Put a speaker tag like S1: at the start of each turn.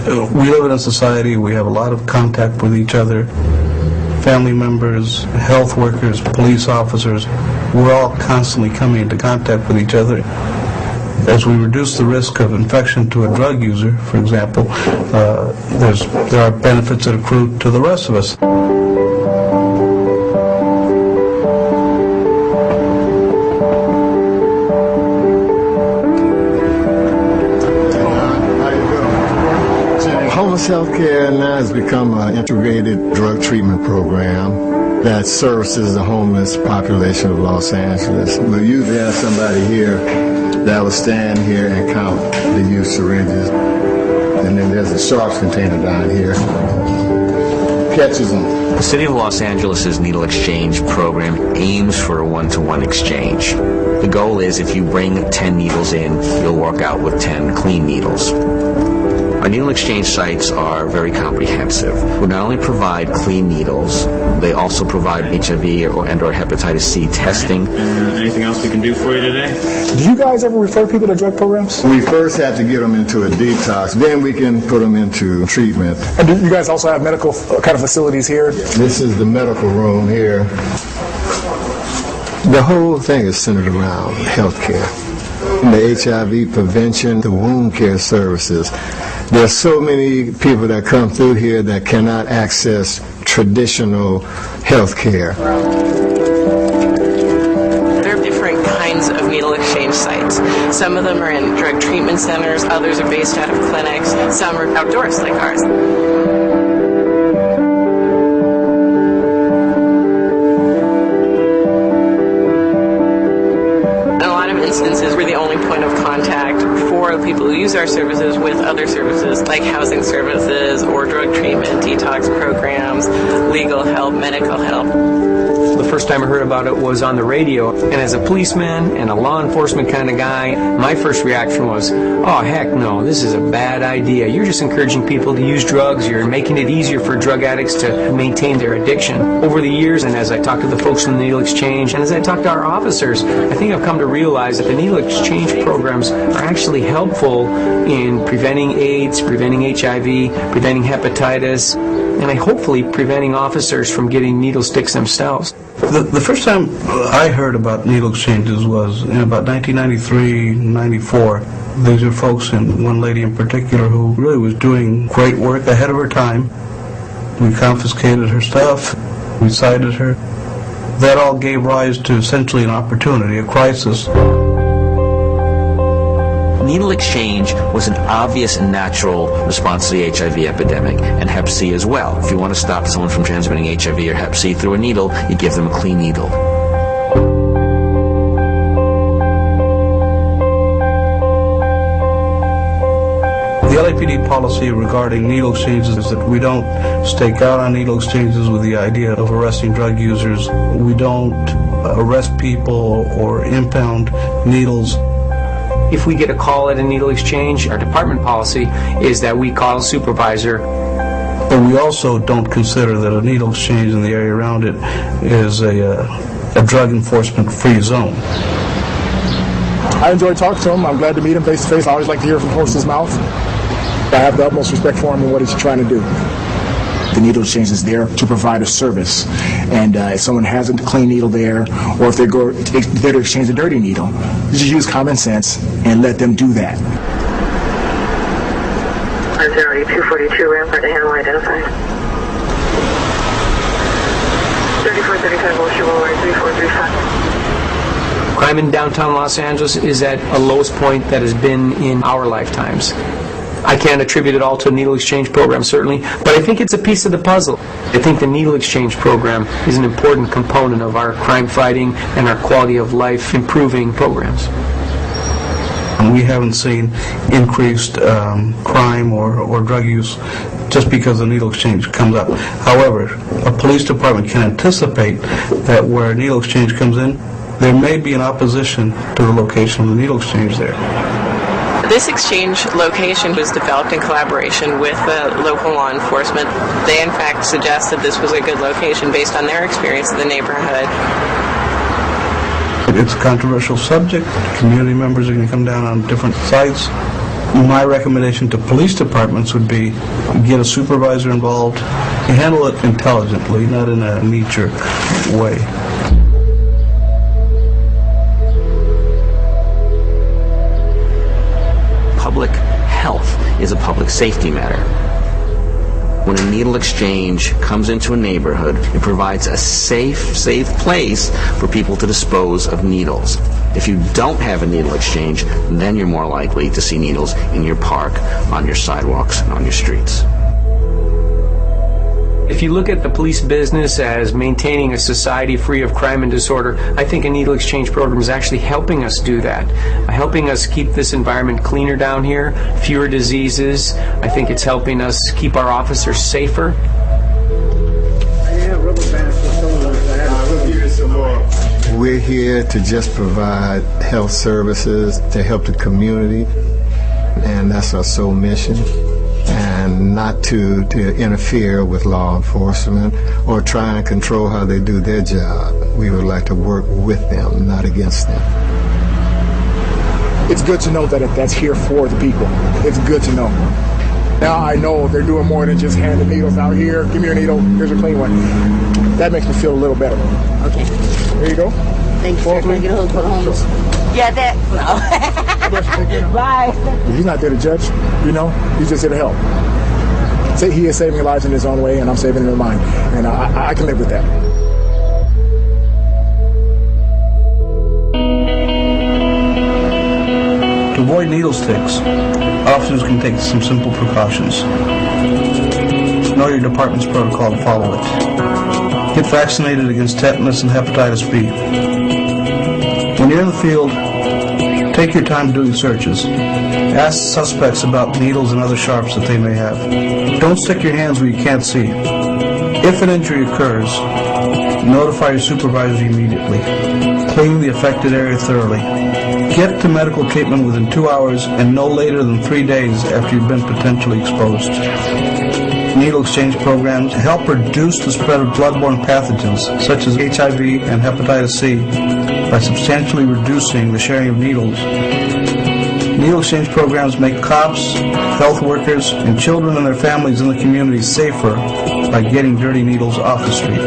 S1: We live in a society, we have a lot of contact with each other, family members, health workers, police officers. We're all constantly coming into contact with each other. As we reduce the risk of infection to a drug user, for example, there are benefits that accrue to the rest of us.
S2: Homeless Healthcare now has become an integrated drug treatment program that services the homeless population of Los Angeles. We usually have somebody here that will stand here and count the used syringes. And then there's a sharps container down here. Catches them.
S3: The City of Los Angeles' needle exchange program aims for a one-to-one exchange. The goal is if you bring 10 needles in, you'll walk out with 10 clean needles. Our needle exchange sites are very comprehensive. We not only provide clean needles, they also provide HIV and/or hepatitis C testing.
S4: Anything else we can do for you today?
S5: Do you guys ever refer people to drug programs?
S2: We first have to get them into a detox, then we can put them into treatment.
S5: And do you guys also have medical kind of facilities here?
S2: This is the medical room here. The whole thing is centered around healthcare. The HIV prevention, the wound care services. There's so many people that come through here that cannot access traditional health care.
S6: There are different kinds of needle exchange sites. Some of them are in drug treatment centers, others are based out of clinics, some are outdoors like ours. Instances, we're the only point of contact for people who use our services with other services like housing services or drug treatment, detox programs, legal help, medical help.
S7: The first time I heard about it was on the radio, and as a policeman and a law enforcement kind of guy, my first reaction was, oh heck no, this is a bad idea. You're just encouraging people to use drugs, you're making it easier for drug addicts to maintain their addiction. Over the years, and as I talked to the folks in the needle exchange, and as I talked to our officers, I think I've come to realize that the needle exchange programs are actually helpful in preventing AIDS, preventing HIV, preventing hepatitis, and hopefully preventing officers from getting needle sticks themselves.
S1: The first time I heard about needle exchanges was in about 1993, 94. These are folks, and one lady in particular, who really was doing great work ahead of her time. We confiscated her stuff, we cited her. That all gave rise to essentially an opportunity, a crisis.
S3: Needle exchange was an obvious and natural response to the HIV epidemic, and Hep C as well. If you want to stop someone from transmitting HIV or Hep C through a needle, you give them a clean needle.
S1: The LAPD policy regarding needle exchanges is that we don't stake out on needle exchanges with the idea of arresting drug users. We don't arrest people or impound needles.
S7: If we get a call at a needle exchange, our department policy is that we call a supervisor.
S1: But we also don't consider that a needle exchange in the area around it is a drug enforcement free zone.
S5: I enjoyed talking to him. I'm glad to meet him face to face. I always like to hear from the horse's mouth. I have the utmost respect for him and what he's trying to do. The needle exchange is there to provide a service, and if someone has a clean needle there, or if they're there to exchange a dirty needle, just use common sense and let them do that.
S6: 242 Rampart to handle identified. 3435 Wilshire Boulevard 3435.
S7: Crime in downtown Los Angeles is at a lowest point that has been in our lifetimes. I can't attribute it all to a needle exchange program, certainly, but I think it's a piece of the puzzle. I think the needle exchange program is an important component of our crime fighting and our quality of life improving programs.
S1: We haven't seen increased crime or drug use just because the needle exchange comes up. However, a police department can anticipate that where a needle exchange comes in, there may be an opposition to the location of the needle exchange there.
S6: This exchange location was developed in collaboration with local law enforcement. They in fact suggested this was a good location based on their experience in the neighborhood.
S1: It's a controversial subject. Community members are going to come down on different sites. My recommendation to police departments would be get a supervisor involved, handle it intelligently, not in a knee-jerk way.
S3: Public health is a public safety matter. When a needle exchange comes into a neighborhood, it provides a safe place for people to dispose of needles. If you don't have a needle exchange, then you're more likely to see needles in your park, on your sidewalks, and on your streets.
S7: If you look at the police business as maintaining a society free of crime and disorder, I think a needle exchange program is actually helping us do that. Helping us keep this environment cleaner down here, fewer diseases. I think it's helping us keep our officers safer.
S2: We're here to just provide health services to help the community, and that's our sole mission. And not to interfere with law enforcement or try and control how they do their job. We would like to work with them, not against them.
S5: It's good to know that that's here for the people. It's good to know. Now I know they're doing more than just handing needles out here. Give me your needle. Here's a clean one. That makes me feel a little better.
S8: Okay.
S5: There you go.
S8: Thank you, sir. Can I get a hug for the homeless? Yeah, that. No. Bye.
S5: He's not there to judge, you know. He's just here to help. He is saving lives in his own way, and I'm saving them in mine. And I can live with that.
S1: To avoid needle sticks, officers can take some simple precautions. Know your department's protocol and follow it. Get vaccinated against tetanus and hepatitis B. When you're in the field, take your time doing searches. Ask suspects about needles and other sharps that they may have. Don't stick your hands where you can't see. If an injury occurs, notify your supervisor immediately. Clean the affected area thoroughly. Get to medical treatment within 2 hours and no later than 3 days after you've been potentially exposed. Needle exchange programs help reduce the spread of bloodborne pathogens such as HIV and hepatitis C by substantially reducing the sharing of needles. Needle exchange programs make cops, health workers, and children and their families in the community safer by getting dirty needles off the street.